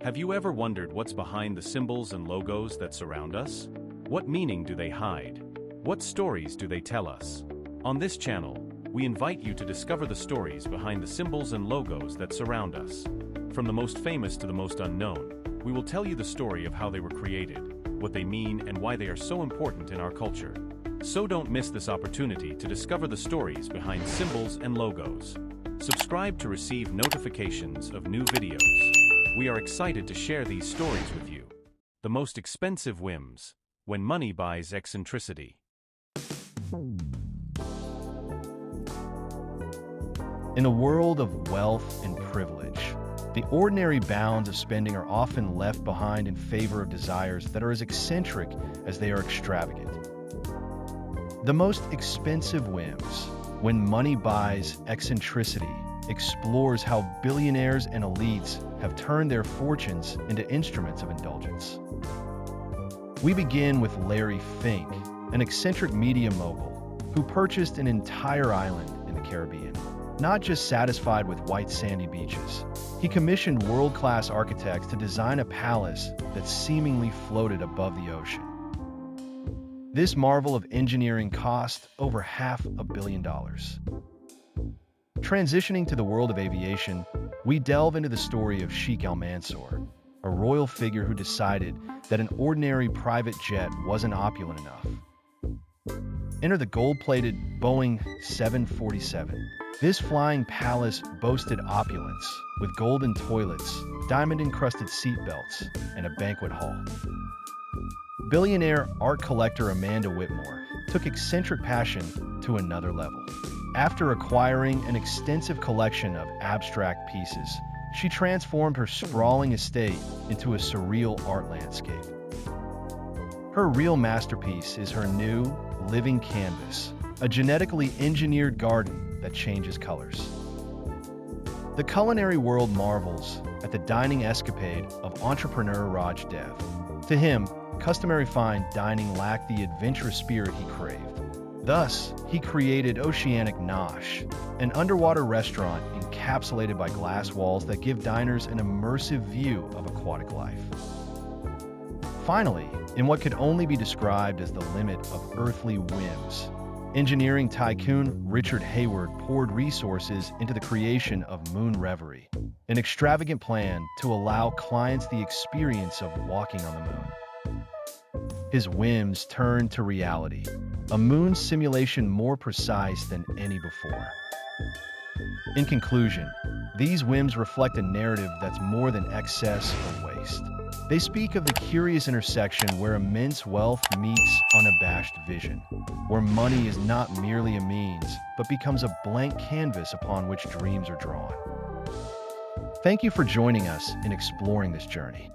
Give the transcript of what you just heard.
Have you ever wondered what's behind the symbols and logos that surround us? What meaning do they hide? What stories do they tell us? On this channel, we invite you to discover the stories behind the symbols and logos that surround us. From the most famous to the most unknown, we will tell you the story of how they were created, what they mean, and why they are so important in our culture. So don't miss this opportunity to discover the stories behind symbols and logos. Subscribe to receive notifications of new videos. We are excited to share these stories with you. The most expensive whims, when money buys eccentricity. In a world of wealth and privilege, the ordinary bounds of spending are often left behind in favor of desires that are as eccentric as they are extravagant. The most expensive whims, when money buys eccentricity, explores how billionaires and elites have turned their fortunes into instruments of indulgence. We begin with Larry Fink, an eccentric media mogul who purchased an entire island in the Caribbean. Not just satisfied with white sandy beaches, he commissioned world-class architects to design a palace that seemingly floated above the ocean. This marvel of engineering cost over $500 million. Transitioning to the world of aviation, we delve into the story of Sheikh Al-Mansour, a royal figure who decided that an ordinary private jet wasn't opulent enough. Enter the gold-plated Boeing 747. This flying palace boasted opulence, with golden toilets, diamond-encrusted seatbelts, and a banquet hall. Billionaire art collector Amanda Whitmore took eccentric passion to another level. After acquiring an extensive collection of abstract pieces, she transformed her sprawling estate into a surreal art landscape. Her real masterpiece is her new, living canvas, a genetically engineered garden that changes colors. The culinary world marvels at the dining escapade of entrepreneur Raj Dev. To him, customary fine dining lacked the adventurous spirit he craved. Thus, he created Oceanic Nosh, an underwater restaurant encapsulated by glass walls that give diners an immersive view of aquatic life. Finally, in what could only be described as the limit of earthly whims, engineering tycoon Richard Hayward poured resources into the creation of Moon Reverie, an extravagant plan to allow clients the experience of walking on the moon. His whims turned to reality, a moon simulation more precise than any before. In conclusion, these whims reflect a narrative that's more than excess or waste. They speak of the curious intersection where immense wealth meets unabashed vision, where money is not merely a means, but becomes a blank canvas upon which dreams are drawn. Thank you for joining us in exploring this journey.